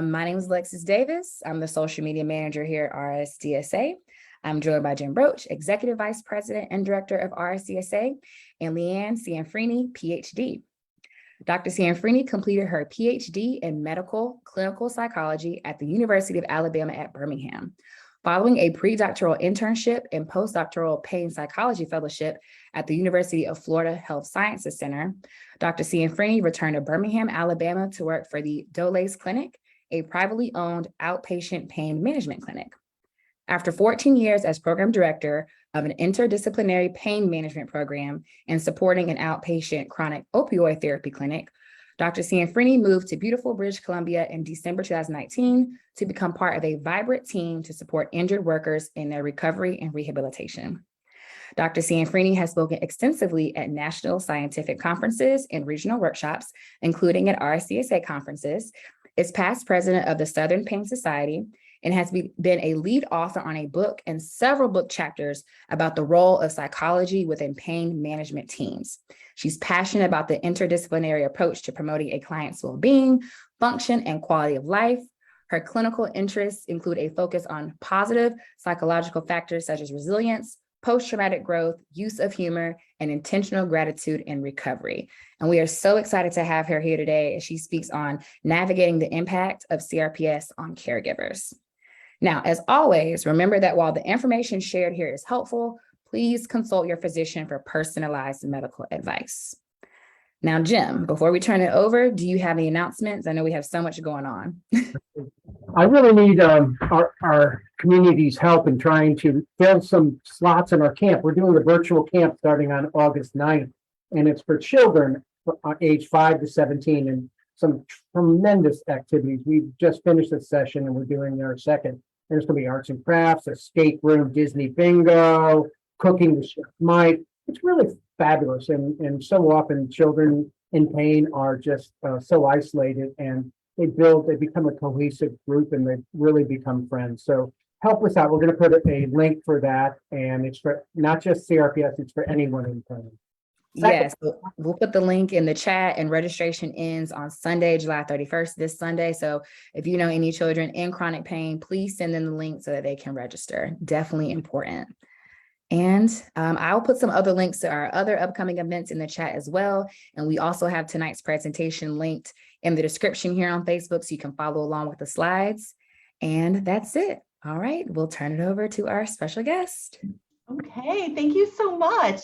My name is Alexis Davis. I'm the social media manager here at RSDSA. I'm joined by Jim Broach, Executive Vice President and Director of RSDSA, and Leanne Cianfrini, PhD. Dr. Cianfrini completed her PhD in medical clinical psychology at the University of Alabama at Birmingham. Following a predoctoral internship and postdoctoral pain psychology fellowship at the University of Florida Health Sciences Center, Dr. Cianfrini returned to Birmingham, Alabama to work for the Doleys Clinic, a privately owned outpatient pain management clinic. After 14 years as program director of an interdisciplinary pain management program and supporting an outpatient chronic opioid therapy clinic, Dr. Cianfrini moved to beautiful British Columbia in December 2019 to become part of a vibrant team to support injured workers in their recovery and rehabilitation. Dr. Cianfrini has spoken extensively at national scientific conferences and regional workshops, including at RSDSA conferences, is past president of the Southern Pain Society, and has been a lead author on a book and several book chapters about the role of psychology within pain management teams. She's passionate about the interdisciplinary approach to promoting a client's well-being, function, and quality of life. Her clinical interests include a focus on positive psychological factors such as resilience, post-traumatic growth, use of humor, and intentional gratitude in recovery. And we are so excited to have her here today as she speaks on navigating the impact of CRPS on caregivers. Now, as always, remember that while the information shared here is helpful, please consult your physician for personalized medical advice. Now, Jim, before we turn it over, do you have any announcements? I know we have so much going on. I really need our community's help in trying to fill some slots in our camp. We're doing a virtual camp starting on August 9th, and it's for children age 5 to 17, and some tremendous activities. We've just finished this session and we're doing our second. There's going to be arts and crafts, escape room, Disney bingo, cooking with Chef Mike. It's really fabulous, and so often children in pain are just so isolated, and they become a cohesive group, and they really become friends. So help us out. We're going to put a link for that, and it's for not just CRPS, it's for anyone in pain. Yes, we'll put the link in the chat, and registration ends on Sunday, July 31st, this Sunday. So if you know any children in chronic pain, please send them the link so that they can register. Definitely important. And I'll put some other links to our other upcoming events in the chat as well. And we also have tonight's presentation linked in the description here on Facebook, so you can follow along with the slides. And that's it. All right, we'll turn it over to our special guest. Okay, thank you so much.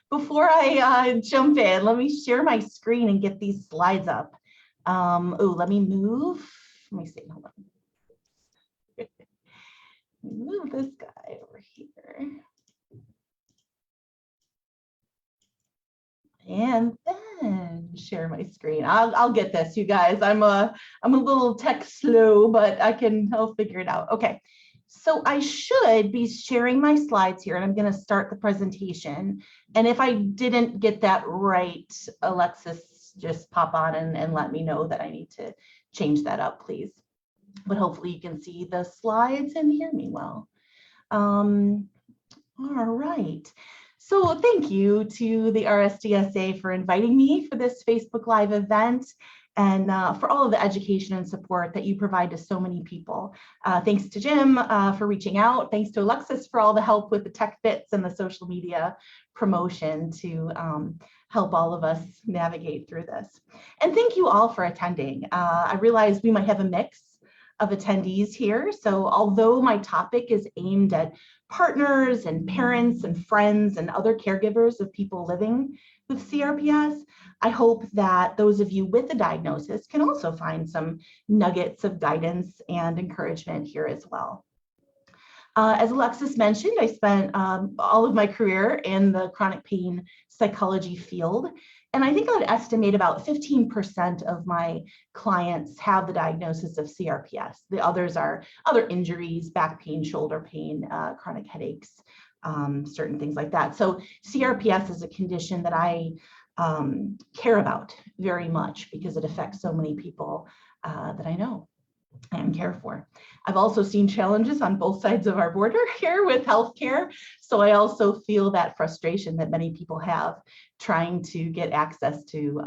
Before I jump in, let me share my screen and get these slides up. Let me move. Let me see, hold on. Move this guy over here. And then share my screen. I'll get this, you guys. I'm a little tech slow, but I'll figure it out. Okay. So I should be sharing my slides here, and I'm going to start the presentation. And if I didn't get that right, Alexis, just pop on and let me know that I need to change that up, please. But hopefully you can see the slides and hear me well. All right. So thank you to the RSDSA for inviting me for this Facebook Live event, and for all of the education and support that you provide to so many people. Thanks to Jim for reaching out. Thanks to Alexis for all the help with the tech bits and the social media promotion to help all of us navigate through this. And thank you all for attending. I realize we might have a mix of attendees here. So although my topic is aimed at partners and parents and friends and other caregivers of people living with CRPS, I hope that those of you with a diagnosis can also find some nuggets of guidance and encouragement here as well. As Alexis mentioned, I spent all of my career in the chronic pain psychology field, and I think I would estimate about 15% of my clients have the diagnosis of CRPS. The others are other injuries, back pain, shoulder pain, chronic headaches, certain things like that. So CRPS is a condition that I care about very much because it affects so many people that I know and care for. I've also seen challenges on both sides of our border here with healthcare. So I also feel that frustration that many people have trying to get access to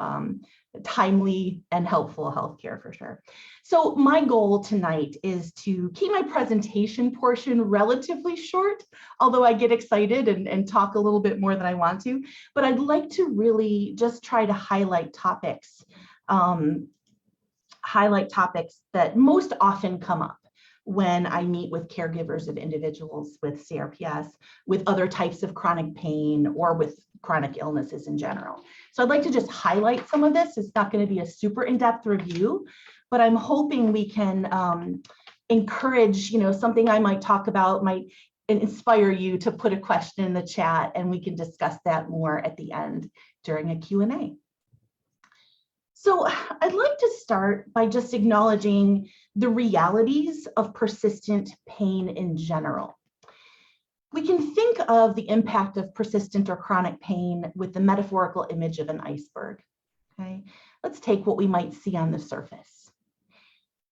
timely and helpful healthcare for sure. So my goal tonight is to keep my presentation portion relatively short, although I get excited and talk a little bit more than I want to, but I'd like to really just try to highlight topics that most often come up when I meet with caregivers of individuals with CRPS, with other types of chronic pain, or with chronic illnesses in general. So I'd like to just highlight some of this. It's not going to be a super in-depth review, but I'm hoping we can encourage, something I might talk about might inspire you to put a question in the chat, and we can discuss that more at the end during a Q&A. So I'd like to start by just acknowledging the realities of persistent pain in general. We can think of the impact of persistent or chronic pain with the metaphorical image of an iceberg. Okay, let's take what we might see on the surface.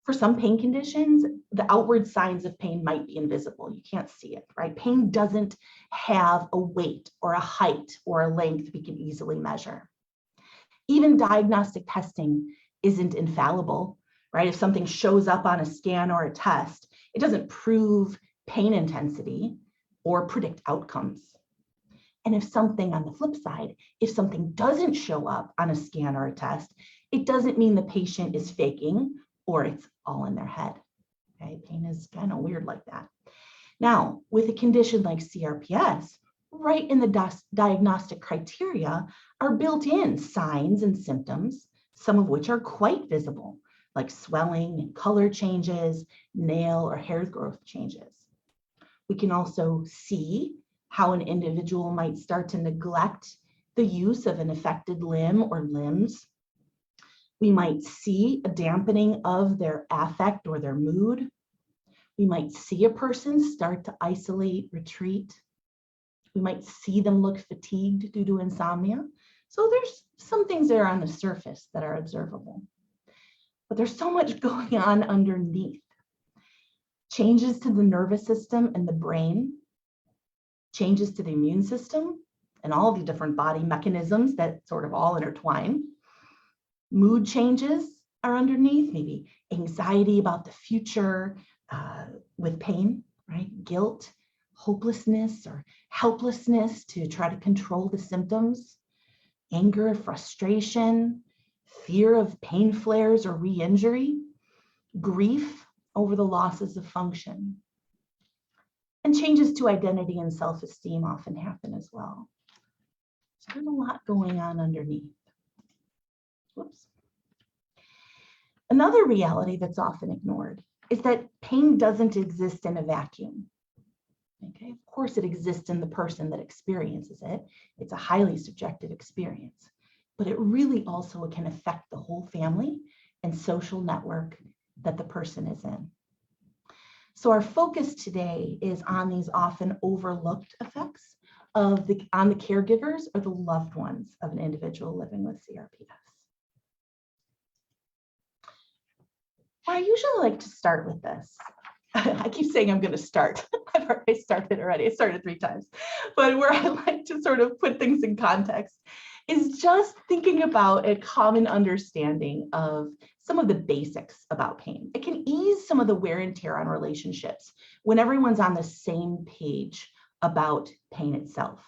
For some pain conditions, the outward signs of pain might be invisible. You can't see it, right? Pain doesn't have a weight or a height or a length we can easily measure. Even diagnostic testing isn't infallible, right? If something shows up on a scan or a test, it doesn't prove pain intensity or predict outcomes. And if something on the flip side, if something doesn't show up on a scan or a test, it doesn't mean the patient is faking or it's all in their head. Okay, pain is kind of weird like that. Now, with a condition like CRPS, right in the diagnostic criteria are built in signs and symptoms, some of which are quite visible, like swelling and color changes, nail or hair growth changes. We can also see how an individual might start to neglect the use of an affected limb or limbs. We might see a dampening of their affect or their mood. We might see a person start to isolate, retreat. We might see them look fatigued due to insomnia. So there's some things there on the surface that are observable. But there's so much going on underneath. Changes to the nervous system and the brain, changes to the immune system, and all the different body mechanisms that sort of all intertwine. Mood changes are underneath, maybe anxiety about the future with pain, right? Guilt, hopelessness or helplessness to try to control the symptoms, anger, frustration, fear of pain flares or re-injury, grief over the losses of function. And changes to identity and self-esteem often happen as well. So there's a lot going on underneath. Whoops. Another reality that's often ignored is that pain doesn't exist in a vacuum. Okay, of course it exists in the person that experiences it. It's a highly subjective experience, but it really also can affect the whole family and social network that the person is in. So our focus today is on these often overlooked effects on the caregivers or the loved ones of an individual living with CRPS. I usually like to start with this. I keep saying I'm going to start. I've already started already. I started 3 times. But where I like to sort of put things in context is just thinking about a common understanding of some of the basics about pain. It can ease some of the wear and tear on relationships when everyone's on the same page about pain itself.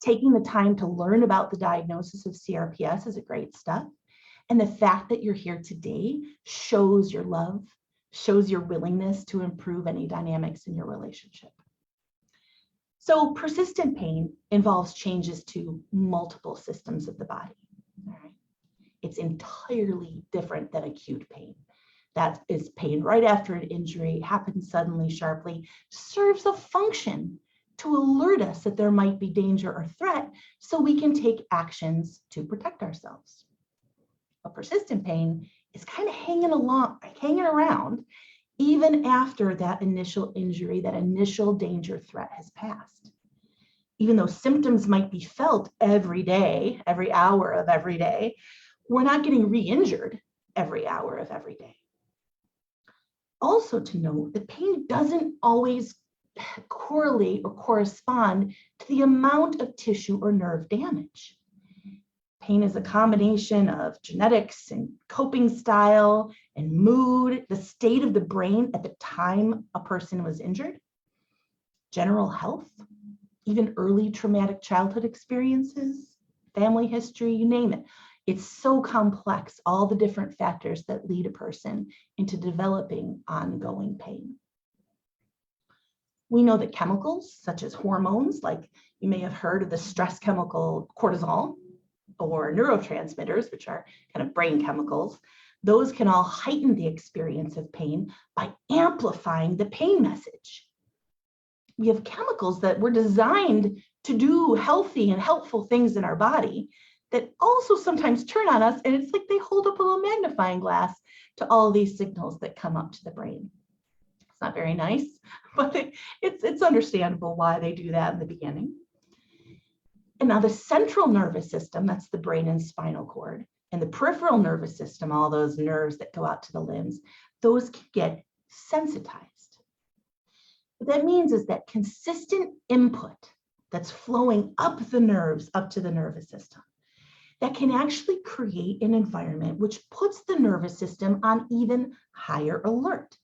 Taking the time to learn about the diagnosis of CRPS is a great step. And the fact that you're here today shows your love, shows your willingness to improve any dynamics in your relationship. So persistent pain involves changes to multiple systems of the body. All right? It's entirely different than acute pain. That is pain right after an injury, happens suddenly, sharply, serves a function to alert us that there might be danger or threat so we can take actions to protect ourselves. But persistent pain is kind of hanging around even after that initial injury, that initial danger threat has passed. Even though symptoms might be felt every day, every hour of every day, we're not getting re-injured every hour of every day. Also to note that pain doesn't always correlate or correspond to the amount of tissue or nerve damage. Pain is a combination of genetics and coping style and mood, the state of the brain at the time a person was injured, general health, even early traumatic childhood experiences, family history, you name it. It's so complex, all the different factors that lead a person into developing ongoing pain. We know that chemicals such as hormones, like you may have heard of the stress chemical cortisol, or neurotransmitters, which are kind of brain chemicals, those can all heighten the experience of pain by amplifying the pain message. We have chemicals that were designed to do healthy and helpful things in our body that also sometimes turn on us, and it's like they hold up a little magnifying glass to all of these signals that come up to the brain. It's not very nice, but it's understandable why they do that in the beginning. And now the central nervous system, that's the brain and spinal cord, and the peripheral nervous system, all those nerves that go out to the limbs, those can get sensitized. What that means is that consistent input that's flowing up the nerves, up to the nervous system, that can actually create an environment which puts the nervous system on even higher alert,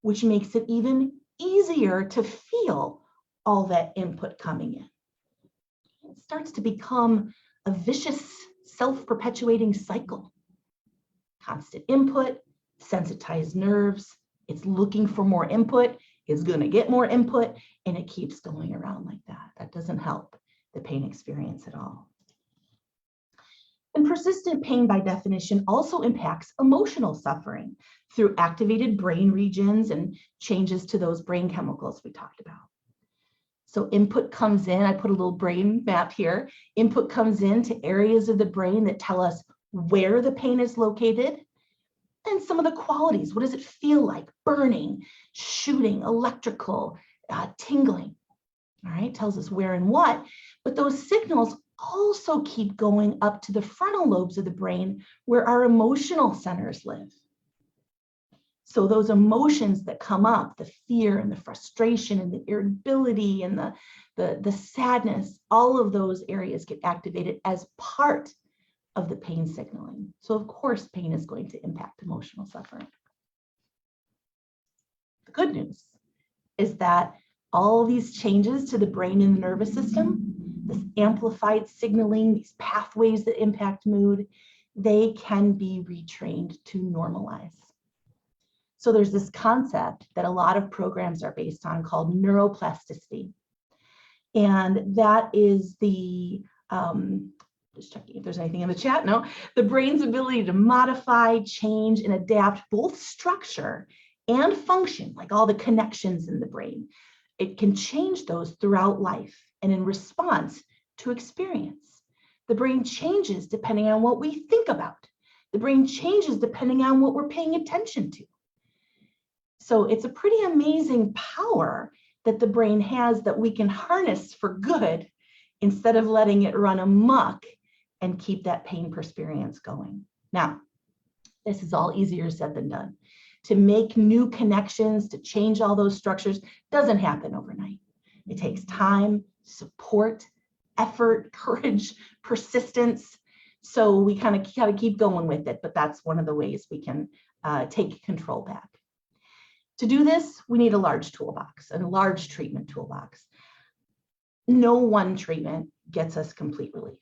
which makes it even easier to feel all that input coming in. It starts to become a vicious, self-perpetuating cycle. Constant input, sensitized nerves, it's looking for more input, it's going to get more input, and it keeps going around like that. That doesn't help the pain experience at all. And persistent pain, by definition, also impacts emotional suffering through activated brain regions and changes to those brain chemicals we talked about. So input comes in, I put a little brain map here. Input comes into areas of the brain that tell us where the pain is located and some of the qualities. What does it feel like? Burning, shooting, electrical, tingling. All right, tells us where and what. But those signals also keep going up to the frontal lobes of the brain where our emotional centers live. So those emotions that come up, the fear and the frustration and the irritability and the sadness, all of those areas get activated as part of the pain signaling. So of course, pain is going to impact emotional suffering. The good news is that all these changes to the brain and the nervous system, this amplified signaling, these pathways that impact mood, they can be retrained to normalize. So there's this concept that a lot of programs are based on called neuroplasticity. And that is the, just checking if there's anything in the chat, no, the brain's ability to modify, change, and adapt both structure and function, like all the connections in the brain. It can change those throughout life and in response to experience. The brain changes depending on what we think about. The brain changes depending on what we're paying attention to. So it's a pretty amazing power that the brain has that we can harness for good instead of letting it run amok and keep that pain experience going. Now, this is all easier said than done. To make new connections, to change all those structures, doesn't happen overnight. It takes time, support, effort, courage, persistence. So we kind of got to keep going with it, but that's one of the ways we can take control back. To do this, we need a large toolbox, a large treatment toolbox. No one treatment gets us complete relief.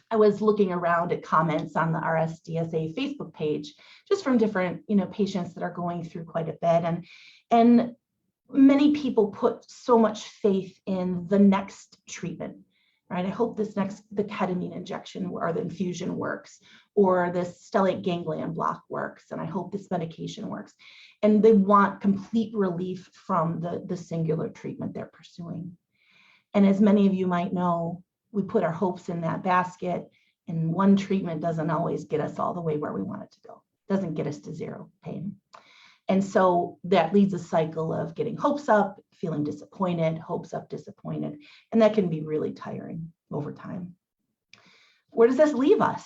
I was looking around at comments on the RSDSA Facebook page, just from different, patients that are going through quite a bit, and many people put so much faith in the next treatment, right? I hope the ketamine injection or the infusion works, or this stellate ganglion block works, and I hope this medication works. And they want complete relief from the singular treatment they're pursuing. And as many of you might know, we put our hopes in that basket, and one treatment doesn't always get us all the way where we want it to go. It doesn't get us to zero pain. And so that leads a cycle of getting hopes up, feeling disappointed, hopes up, disappointed, and that can be really tiring over time. Where does this leave us?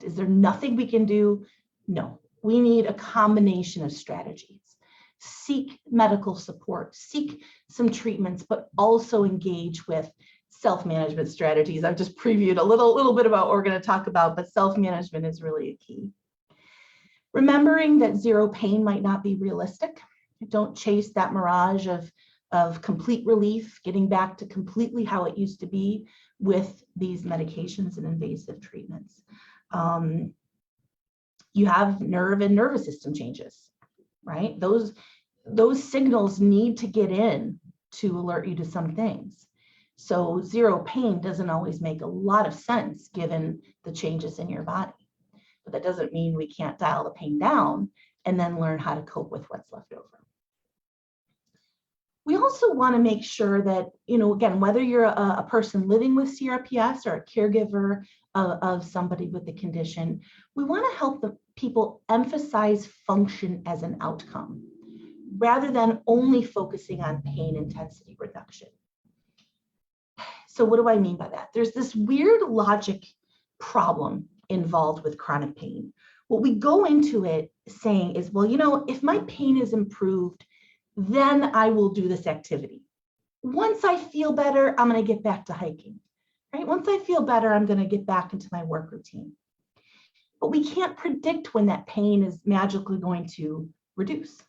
Is there nothing we can do? No, we need a combination of strategies. Seek medical support, seek some treatments, but also engage with self-management strategies. I've just previewed a little bit about what we're going to talk about, but self-management is really a key. Remembering that zero pain might not be realistic. Don't chase that mirage of complete relief, getting back to completely how it used to be with these medications and invasive treatments. You have nerve and nervous system changes, right? Those signals need to get in to alert you to some things. So zero pain doesn't always make a lot of sense given the changes in your body. But that doesn't mean we can't dial the pain down and then learn how to cope with what's left over. We also want to make sure that, again, whether you're a person living with CRPS or a caregiver of somebody with the condition, we want to help the people emphasize function as an outcome rather than only focusing on pain intensity reduction. So what do I mean by that? There's this weird logic problem involved with chronic pain. What we go into it saying is, well, if my pain is improved, then I will do this activity. Once I feel better, I'm going to get back to hiking, right? Once I feel better, I'm going to get back into my work routine. But we can't predict when that pain is magically going to reduce.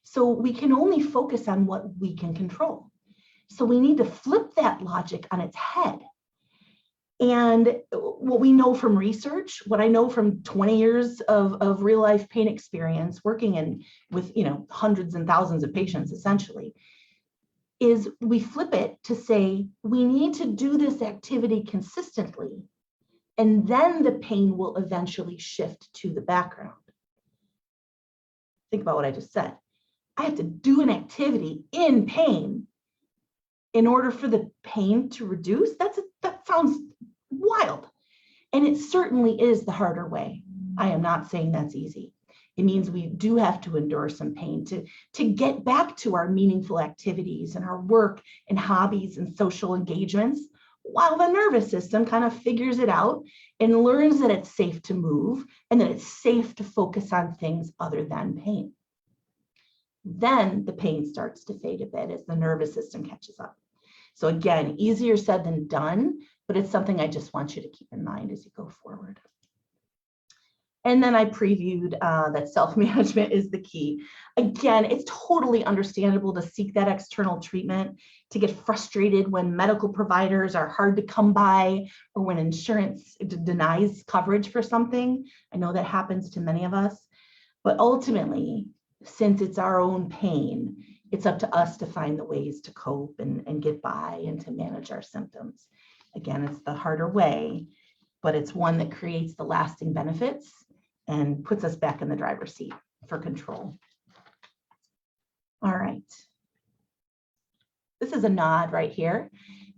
So we can only focus on what we can control. So we need to flip that logic on its head. And what we know from research, what I know from 20 years of real life pain experience working with hundreds and thousands of patients essentially, is we flip it to say, we need to do this activity consistently, and then the pain will eventually shift to the background. Think about what I just said. I have to do an activity in pain in order for the pain to reduce. That sounds wild. And it certainly is the harder way. I am not saying that's easy. It means we do have to endure some pain to get back to our meaningful activities and our work and hobbies and social engagements, while the nervous system kind of figures it out and learns that it's safe to move and that it's safe to focus on things other than pain. Then the pain starts to fade a bit as the nervous system catches up. So again, easier said than done, but it's something I just want you to keep in mind as you go forward. And then I previewed that self-management is the key. Again, it's totally understandable to seek that external treatment, to get frustrated when medical providers are hard to come by or when insurance denies coverage for something. I know that happens to many of us, but ultimately, since it's our own pain, it's up to us to find the ways to cope and get by and to manage our symptoms. Again, it's the harder way, but it's one that creates the lasting benefits and puts us back in the driver's seat for control. All right. This is a nod right here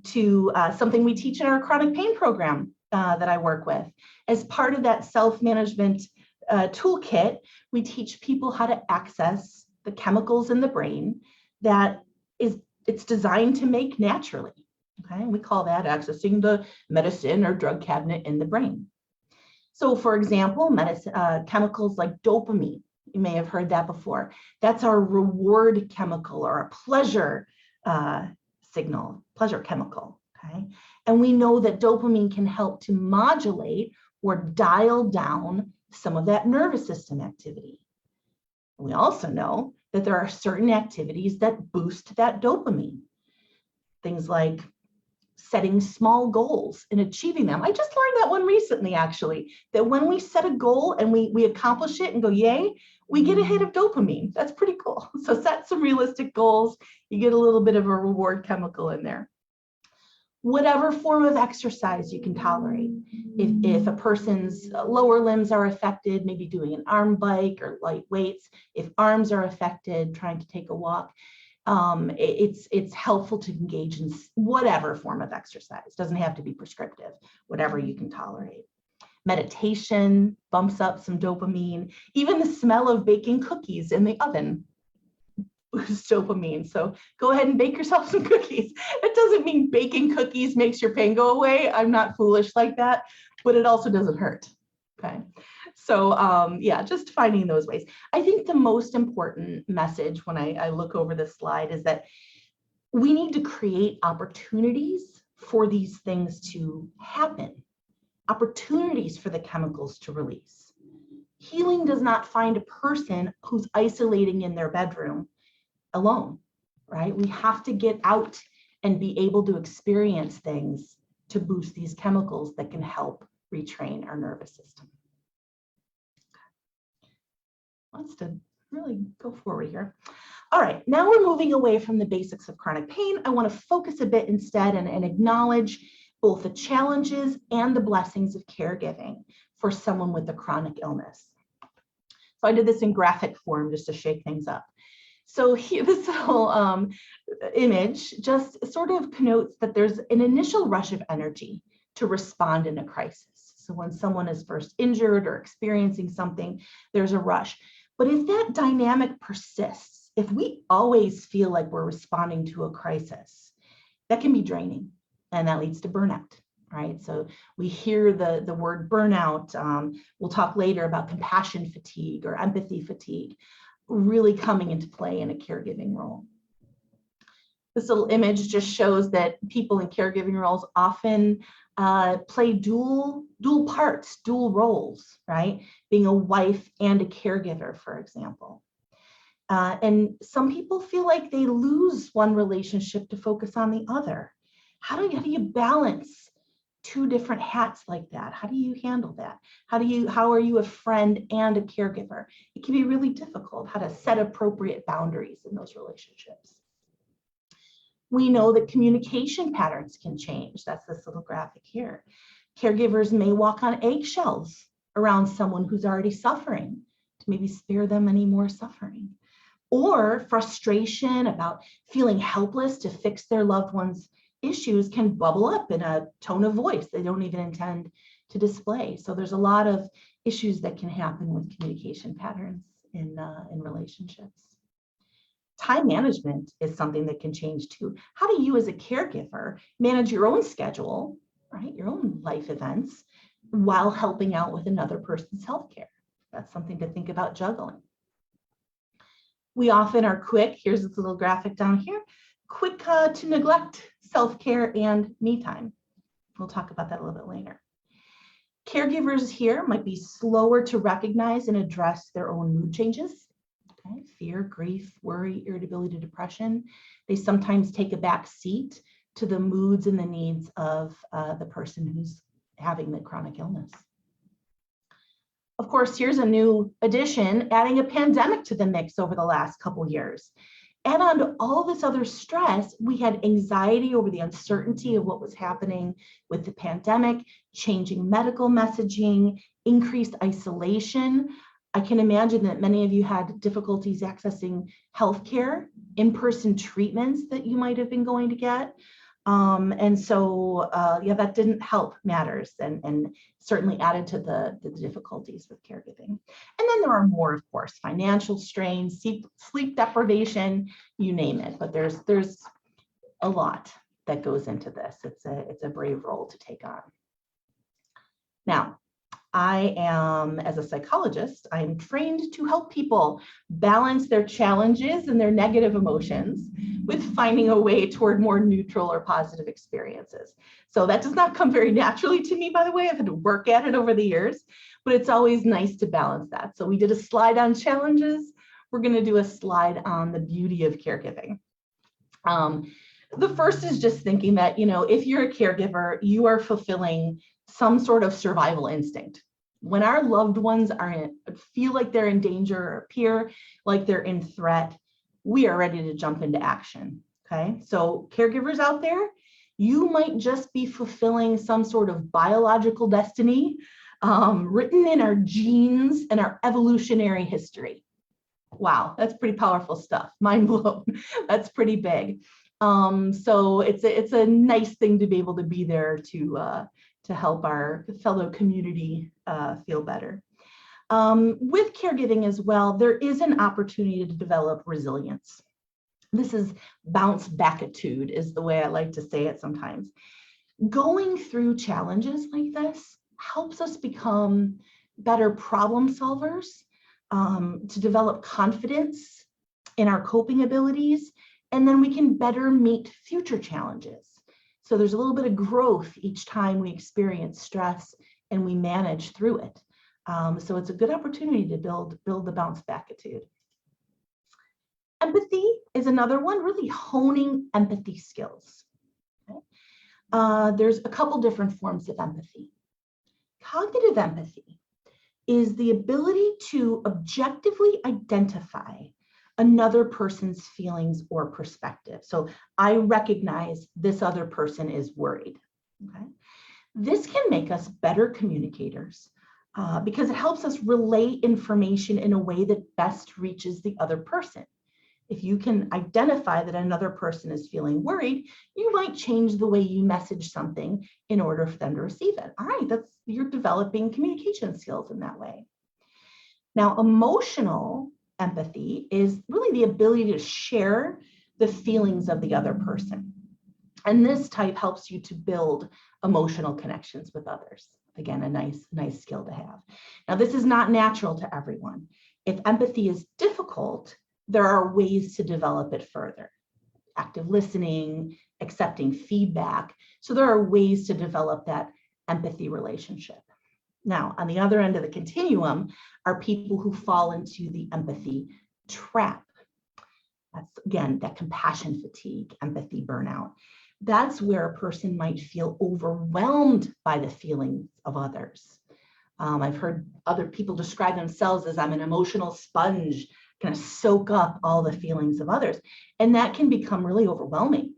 to something we teach in our chronic pain program that I work with. As part of that self-management toolkit, we teach people how to access the chemicals in the brain that it's designed to make naturally. Okay, we call that accessing the medicine or drug cabinet in the brain. So for example, chemicals like dopamine, you may have heard that before. That's our reward chemical or a pleasure signal, pleasure chemical, okay? And we know that dopamine can help to modulate or dial down some of that nervous system activity. We also know that there are certain activities that boost that dopamine. Things like setting small goals and achieving them. I just learned that one recently, actually, that when we set a goal and we accomplish it and go, yay, we get a hit of dopamine. That's pretty cool. So set some realistic goals. You get a little bit of a reward chemical in there. Whatever form of exercise you can tolerate. If a person's lower limbs are affected, maybe doing an arm bike or light weights. If arms are affected, trying to take a walk. It's helpful to engage in whatever form of exercise. Doesn't have to be prescriptive, whatever you can tolerate. Meditation bumps up some dopamine. Even the smell of baking cookies in the oven boosts dopamine. So go ahead and bake yourself some cookies. It doesn't mean baking cookies makes your pain go away. I'm not foolish like that, but it also doesn't hurt. Okay. So yeah, just finding those ways. I think the most important message when I look over this slide is that we need to create opportunities for these things to happen, opportunities for the chemicals to release. Healing does not find a person who's isolating in their bedroom alone, right? We have to get out and be able to experience things to boost these chemicals that can help retrain our nervous system. Wants to really go forward here. All right, now we're moving away from the basics of chronic pain. I want to focus a bit instead and acknowledge both the challenges and the blessings of caregiving for someone with a chronic illness. So I did this in graphic form just to shake things up. So here, this little image just sort of connotes that there's an initial rush of energy to respond in a crisis. So when someone is first injured or experiencing something, there's a rush. But if that dynamic persists, if we always feel like we're responding to a crisis, that can be draining, and that leads to burnout, right? So we hear the word burnout. We'll talk later about compassion fatigue or empathy fatigue really coming into play in a caregiving role. This little image just shows that people in caregiving roles often play dual parts, dual roles, right? Being a wife and a caregiver, for example. And some people feel like they lose one relationship to focus on the other. How do you balance two different hats like that? How do you handle that? How are you a friend and a caregiver? It can be really difficult how to set appropriate boundaries in those relationships. We know that communication patterns can change. That's this little graphic here. Caregivers may walk on eggshells around someone who's already suffering to maybe spare them any more suffering. Or frustration about feeling helpless to fix their loved one's issues can bubble up in a tone of voice they don't even intend to display. So there's a lot of issues that can happen with communication patterns in relationships. Time management is something that can change too. How do you as a caregiver manage your own schedule, right? Your own life events while helping out with another person's healthcare? That's something to think about juggling. We often are quick, here's this little graphic down here, quick to neglect self-care and me time. We'll talk about that a little bit later. Caregivers here might be slower to recognize and address their own mood changes. Okay? Fear, grief, worry, irritability, depression. They sometimes take a back seat to the moods and the needs of the person who's having the chronic illness. Of course, here's a new addition, adding a pandemic to the mix over the last couple years. Add on to all this other stress, we had anxiety over the uncertainty of what was happening with the pandemic, changing medical messaging, increased isolation. I can imagine that many of you had difficulties accessing healthcare, in-person treatments that you might have been going to get. And so, yeah, that didn't help matters and certainly added to the difficulties with caregiving. And then there are more, of course, financial strains, sleep deprivation, you name it. But there's a lot that goes into this. It's a brave role to take on. Now, I am, as a psychologist, I'm trained to help people balance their challenges and their negative emotions with finding a way toward more neutral or positive experiences. So that does not come very naturally to me, by the way. I've had to work at it over the years, but it's always nice to balance that. So we did a slide on challenges. We're going to do a slide on the beauty of caregiving. The first is just thinking that, if you're a caregiver, you are fulfilling some sort of survival instinct. When our loved ones feel like they're in danger or appear like they're in threat, we are ready to jump into action, okay? So caregivers out there, you might just be fulfilling some sort of biological destiny written in our genes and our evolutionary history. Wow, that's pretty powerful stuff. Mind blown. That's pretty big. So it's a nice thing to be able to be there to help our fellow community feel better. With caregiving as well, there is an opportunity to develop resilience. This is bounce back-itude is the way I like to say it sometimes. Going through challenges like this helps us become better problem solvers, to develop confidence in our coping abilities, and then we can better meet future challenges. So there's a little bit of growth each time we experience stress and we manage through it. So it's a good opportunity to build the bounce back attitude. Empathy is another one, really honing empathy skills. Okay? There's a couple different forms of empathy. Cognitive empathy is the ability to objectively identify another person's feelings or perspective. So I recognize this other person is worried. Okay? This can make us better communicators because it helps us relay information in a way that best reaches the other person. If you can identify that another person is feeling worried, you might change the way you message something in order for them to receive it. All right, you're developing communication skills in that way. Now, emotional empathy is really the ability to share the feelings of the other person. And this type helps you to build emotional connections with others. Again, a nice skill to have. Now, this is not natural to everyone. If empathy is difficult, there are ways to develop it further. Active listening, accepting feedback. So there are ways to develop that empathy relationship. Now, on the other end of the continuum are people who fall into the empathy trap. That's, again, that compassion fatigue, empathy burnout. That's where a person might feel overwhelmed by the feelings of others. I've heard other people describe themselves as I'm an emotional sponge, kind of soak up all the feelings of others. And that can become really overwhelming.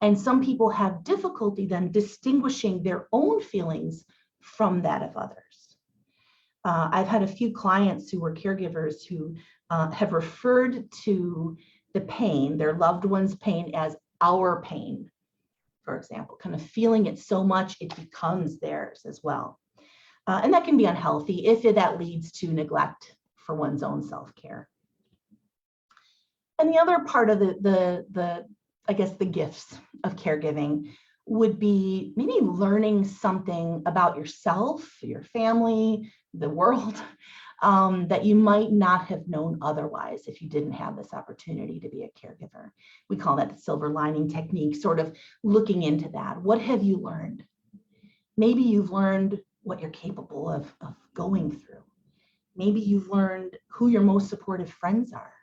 And some people have difficulty then distinguishing their own feelings from that of others. I've had a few clients who were caregivers who have referred to the pain, their loved one's pain, as our pain, for example, kind of feeling it so much it becomes theirs as well. And that can be unhealthy if that leads to neglect for one's own self-care. And the other part of I guess the gifts of caregiving would be maybe learning something about yourself, your family, the world, that you might not have known otherwise if you didn't have this opportunity to be a caregiver. We call that the silver lining technique, sort of looking into that. What have you learned? Maybe you've learned what you're capable of going through. Maybe you've learned who your most supportive friends are.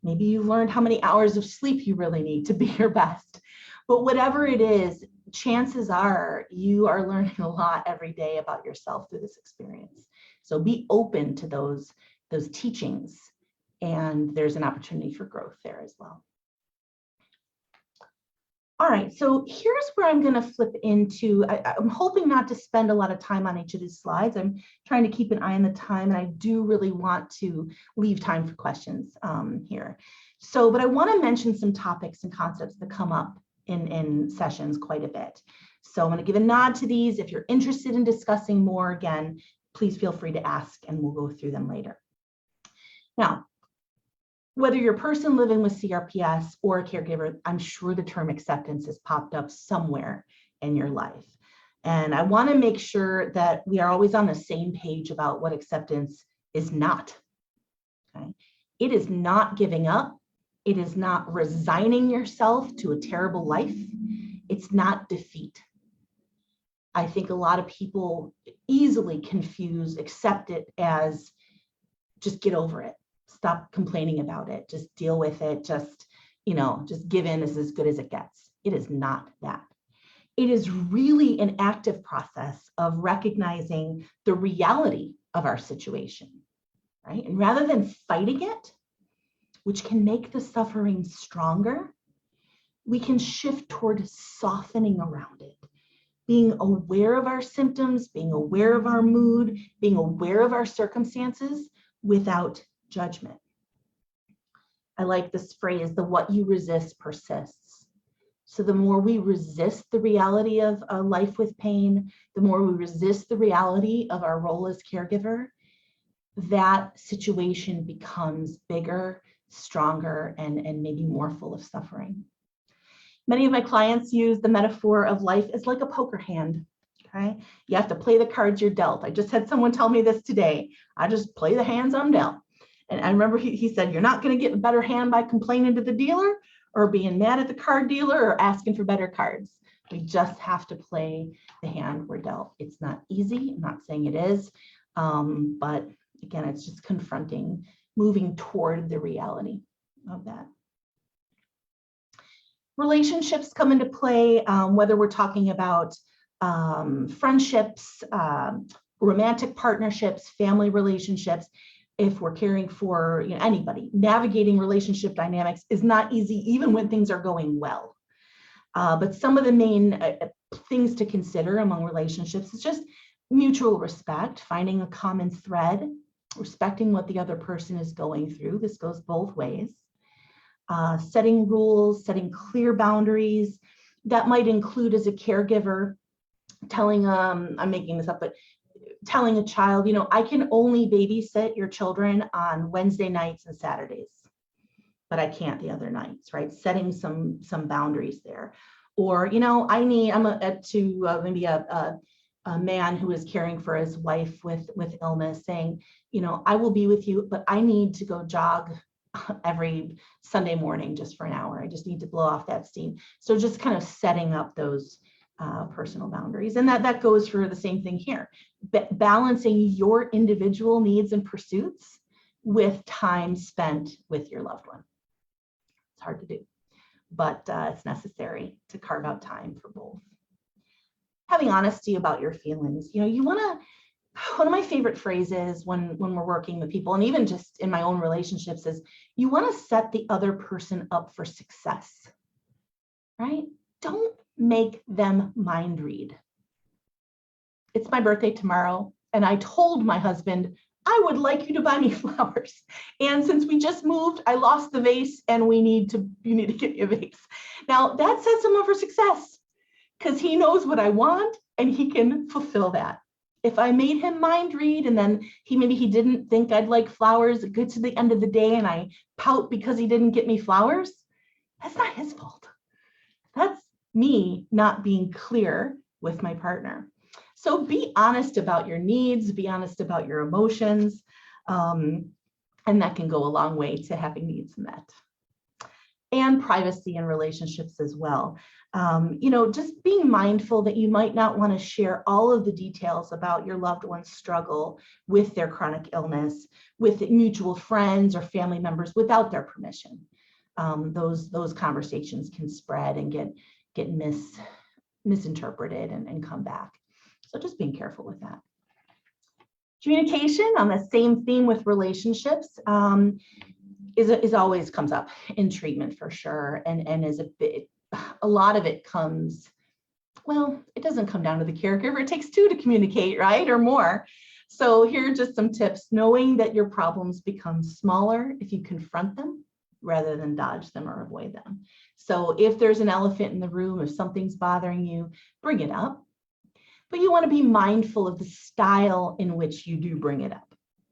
Maybe you've learned how many hours of sleep you really need to be your best. But whatever it is, chances are you are learning a lot every day about yourself through this experience. So be open to those teachings, and there's an opportunity for growth there as well. All right, so here's where I'm going to flip into, I'm hoping not to spend a lot of time on each of these slides. I'm trying to keep an eye on the time, and I do really want to leave time for questions here. So, but I want to mention some topics and concepts that come up in sessions quite a bit. So I'm going to give a nod to these. If you're interested in discussing more, again, please feel free to ask and we'll go through them later. Now, whether you're a person living with CRPS or a caregiver, I'm sure the term acceptance has popped up somewhere in your life. And I want to make sure that we are always on the same page about what acceptance is not. Okay? It is not giving up. It is not resigning yourself to a terrible life. It's not defeat. I think a lot of people easily confuse accept it as just get over it. Stop complaining about it. Just deal with it. Just give in as good as it gets. It is not that. It is really an active process of recognizing the reality of our situation, right? And rather than fighting it, which can make the suffering stronger, we can shift toward softening around it, being aware of our symptoms, being aware of our mood, being aware of our circumstances without judgment. I like this phrase, the what you resist persists. So the more we resist the reality of a life with pain, the more we resist the reality of our role as caregiver, that situation becomes bigger, stronger, and maybe more full of suffering. Many of my clients use the metaphor of life as like a poker hand. Okay? You have to play the cards you're dealt. I just had someone tell me this today. I just play the hands I'm dealt. And I remember he said, you're not going to get a better hand by complaining to the dealer or being mad at the card dealer or asking for better cards. We just have to play the hand we're dealt. It's not easy. I'm not saying it is. But again, it's just confronting, moving toward the reality of that. Relationships come into play, whether we're talking about friendships, romantic partnerships, family relationships. If we're caring for anybody, navigating relationship dynamics is not easy, even when things are going well. But some of the main things to consider among relationships is just mutual respect, finding a common thread, respecting what the other person is going through. This goes both ways. Setting rules, setting clear boundaries. That might include, as a caregiver, telling, I'm making this up, but telling a child, I can only babysit your children on Wednesday nights and Saturdays, but I can't the other nights, right? Setting some boundaries there. Or, maybe a man who is caring for his wife with illness, saying, I will be with you, but I need to go jog every Sunday morning just for an hour. I just need to blow off that steam. So just kind of setting up those personal boundaries. And that goes for the same thing here, balancing your individual needs and pursuits with time spent with your loved one. It's hard to do, but it's necessary to carve out time for both. Having honesty about your feelings. One of my favorite phrases when we're working with people, and even just in my own relationships, is you want to set the other person up for success, right? Don't make them mind read. It's my birthday tomorrow, and I told my husband, I would like you to buy me flowers. And since we just moved, I lost the vase, and you need to get me a vase. Now that sets him up for success because he knows what I want and he can fulfill that. If I made him mind read and then he didn't think I'd like flowers, it gets to the end of the day and I pout because he didn't get me flowers, that's not his fault. That's me not being clear with my partner. So be honest about your needs, be honest about your emotions, and that can go a long way to having needs met. And privacy in relationships as well. Just being mindful that you might not want to share all of the details about your loved one's struggle with their chronic illness, with mutual friends or family members without their permission. Those conversations can spread and get misinterpreted and come back. So just being careful with that. Communication on the same theme with relationships is always comes up in treatment for sure, and is a lot of it comes, well, it doesn't come down to the caregiver. It takes two to communicate, right, or more. So here are just some tips. Knowing that your problems become smaller if you confront them rather than dodge them or avoid them. So if there's an elephant in the room, if something's bothering you, bring it up. But you want to be mindful of the style in which you do bring it up.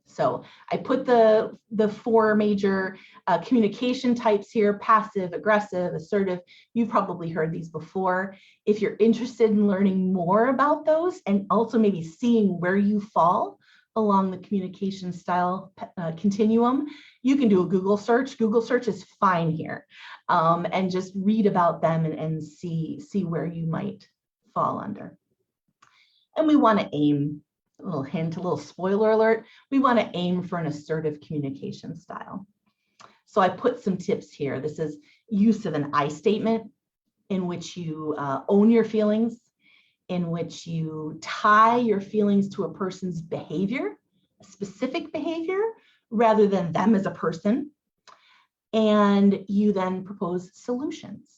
So I put the four major communication types here: passive, aggressive, assertive. You've probably heard these before. If you're interested in learning more about those and also maybe seeing where you fall along the communication style continuum, you can do a Google search. Google search is fine here, and just read about them and see where you might fall under. And we want to aim. A little hint, a little spoiler alert, we want to aim for an assertive communication style. So I put some tips here. This is use of an I statement in which you own your feelings, in which you tie your feelings to a person's behavior, a specific behavior, rather than them as a person. And you then propose solutions.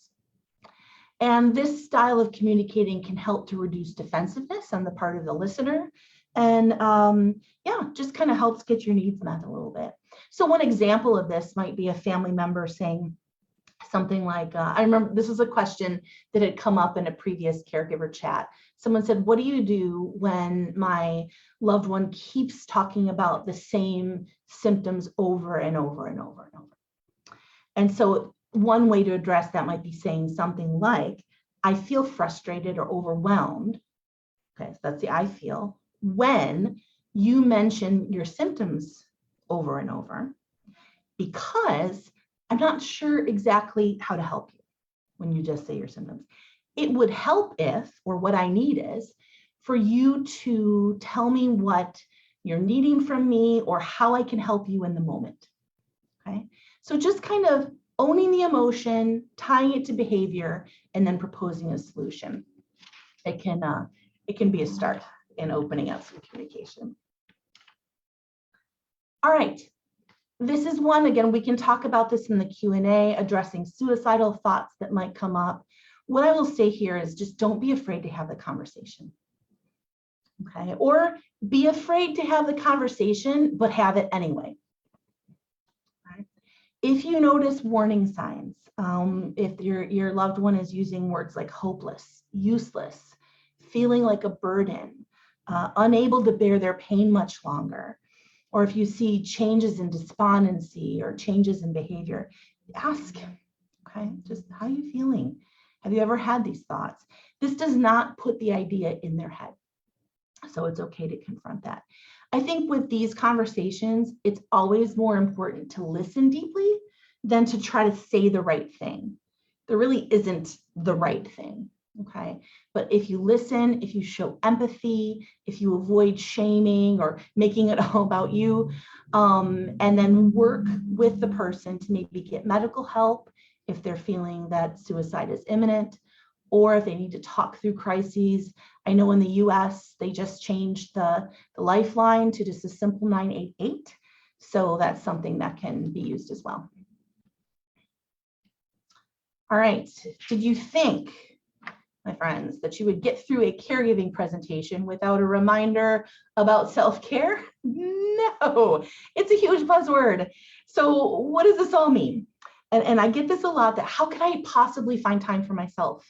And this style of communicating can help to reduce defensiveness on the part of the listener. And just kind of helps get your needs met a little bit. So one example of this might be a family member saying something like, I remember this was a question that had come up in a previous caregiver chat. Someone said, what do you do when my loved one keeps talking about the same symptoms over and over and over and over? And so one way to address that might be saying something like, I feel frustrated or overwhelmed. Okay, so that's the I feel. When you mention your symptoms over and over, because I'm not sure exactly how to help you when you just say your symptoms. It would help if, or what I need is, for you to tell me what you're needing from me or how I can help you in the moment. Okay, so just kind of owning the emotion, tying it to behavior, and then proposing a solution. It can be a start in opening up some communication. All right, this is one, again, we can talk about this in the Q&A, addressing suicidal thoughts that might come up. What I will say here is just don't be afraid to have the conversation. Okay, or be afraid to have the conversation, but have it anyway. Right? If you notice warning signs, if your loved one is using words like hopeless, useless, feeling like a burden, unable to bear their pain much longer, or if you see changes in despondency or changes in behavior, ask, okay, just how are you feeling? Have you ever had these thoughts? This does not put the idea in their head. So it's okay to confront that. I think with these conversations, it's always more important to listen deeply than to try to say the right thing. There really isn't the right thing, okay? But if you listen, if you show empathy, if you avoid shaming or making it all about you, and then work with the person to maybe get medical help if they're feeling that suicide is imminent, or if they need to talk through crises. I know in the US, they just changed the lifeline to just a simple 988. So that's something that can be used as well. All right, did you think, my friends, that you would get through a caregiving presentation without a reminder about self-care? No, it's a huge buzzword. So what does this all mean? And I get this a lot, that how could I possibly find time for myself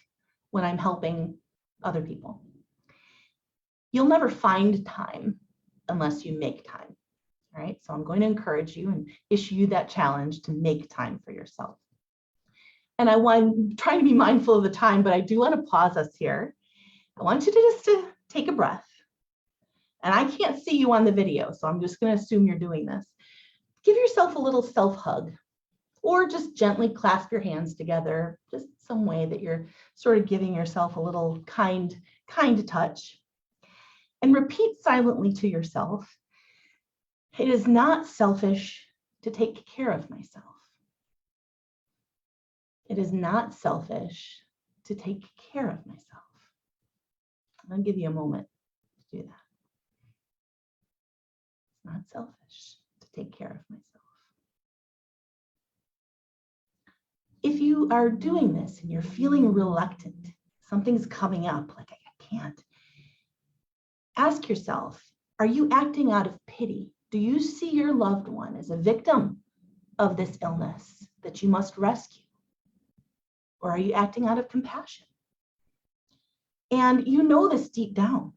when I'm helping other people? You'll never find time unless you make time, all right? So I'm going to encourage you and issue you that challenge to make time for yourself. And I'm trying to be mindful of the time, but I do want to pause us here. I want you to take a breath. And I can't see you on the video, so I'm just going to assume you're doing this. Give yourself a little self-hug, or just gently clasp your hands together, just some way that you're sort of giving yourself a little kind touch. And repeat silently to yourself, it is not selfish to take care of myself. It is not selfish to take care of myself. I'll give you a moment to do that. It's not selfish to take care of myself. If you are doing this and you're feeling reluctant, something's coming up, like I can't, ask yourself, are you acting out of pity? Do you see your loved one as a victim of this illness that you must rescue? Or are you acting out of compassion? And you know this deep down,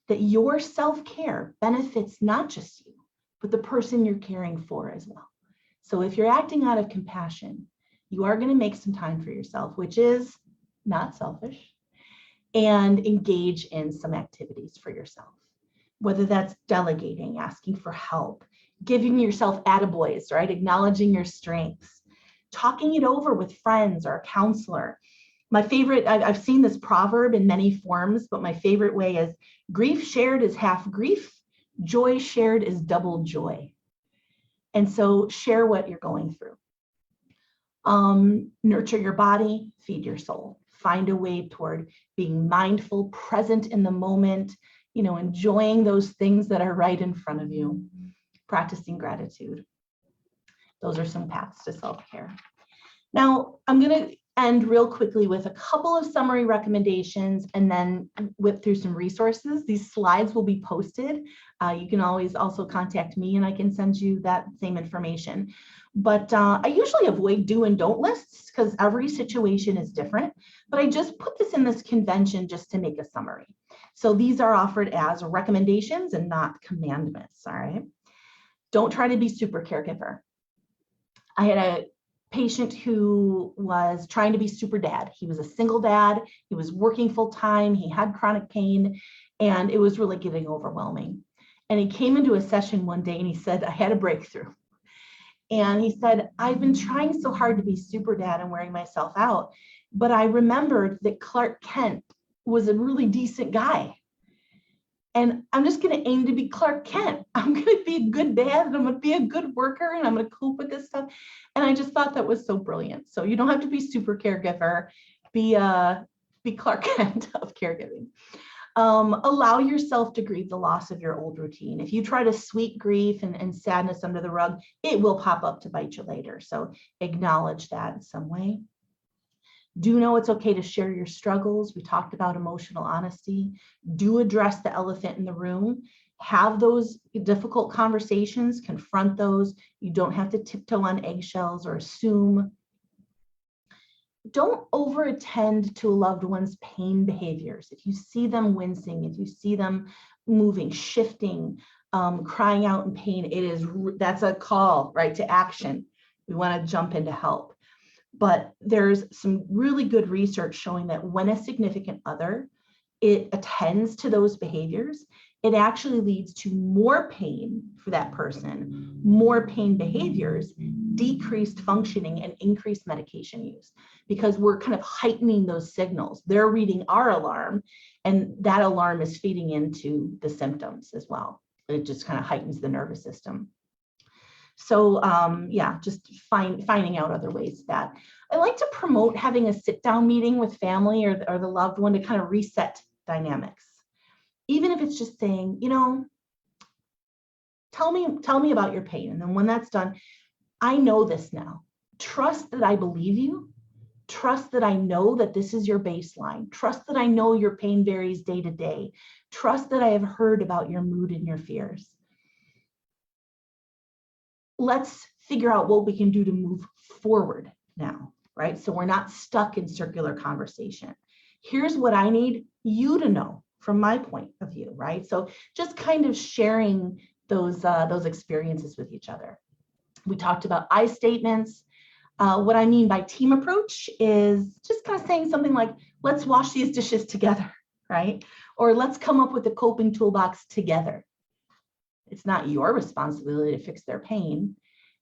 that your self-care benefits not just you, but the person you're caring for as well. So if you're acting out of compassion, you are going to make some time for yourself, which is not selfish, and engage in some activities for yourself, whether that's delegating, asking for help, giving yourself attaboys, right? Acknowledging your strengths, talking it over with friends or a counselor. My favorite, I've seen this proverb in many forms, but my favorite way is grief shared is half grief, joy shared is double joy. And so share what you're going through. Nurture your body, feed your soul. Find a way toward being mindful, present in the moment, enjoying those things that are right in front of you, practicing gratitude. Those are some paths to self-care. Now, I'm going to end real quickly with a couple of summary recommendations and then whip through some resources. These slides will be posted. You can always also contact me and I can send you that same information. But I usually avoid do and don't lists because every situation is different. But I just put this in this convention just to make a summary. So these are offered as recommendations and not commandments, all right? Don't try to be super caregiver. I had a patient who was trying to be super dad. He was a single dad. He was working full time. He had chronic pain, and it was really getting overwhelming. And he came into a session one day and he said, I had a breakthrough. And he said, I've been trying so hard to be super dad and wearing myself out, but I remembered that Clark Kent was a really decent guy. And I'm just going to aim to be Clark Kent. I'm going to be a good dad, and I'm going to be a good worker, and I'm going to cope with this stuff. And I just thought that was so brilliant. So you don't have to be super caregiver, be Clark Kent of caregiving. Allow yourself to grieve the loss of your old routine. If you try to sweep grief and sadness under the rug, it will pop up to bite you later. So acknowledge that in some way. Do know it's okay to share your struggles. We talked about emotional honesty. Do address the elephant in the room. Have those difficult conversations, confront those. You don't have to tiptoe on eggshells or assume. Don't overattend to a loved one's pain behaviors. If you see them wincing, if you see them moving, shifting, crying out in pain, that's a call, right, to action. We want to jump in to help. But there's some really good research showing that when a significant other, it attends to those behaviors, it actually leads to more pain for that person, more pain behaviors, decreased functioning, and increased medication use, because we're kind of heightening those signals. They're reading our alarm, and that alarm is feeding into the symptoms as well. It just kind of heightens the nervous system. So yeah, just finding out other ways that. I like to promote having a sit-down meeting with family or the loved one to kind of reset dynamics. Even if it's just saying, you know, tell me about your pain. And then when that's done, I know this now. Trust that I believe you. Trust that I know that this is your baseline. Trust that I know your pain varies day to day. Trust that I have heard about your mood and your fears. Let's figure out what we can do to move forward now, right? So we're not stuck in circular conversation. Here's what I need you to know from my point of view, right? So just kind of sharing those experiences with each other. We talked about I statements. What I mean by team approach is just kind of saying something like, let's wash these dishes together, right? Or let's come up with a coping toolbox together. It's not your responsibility to fix their pain.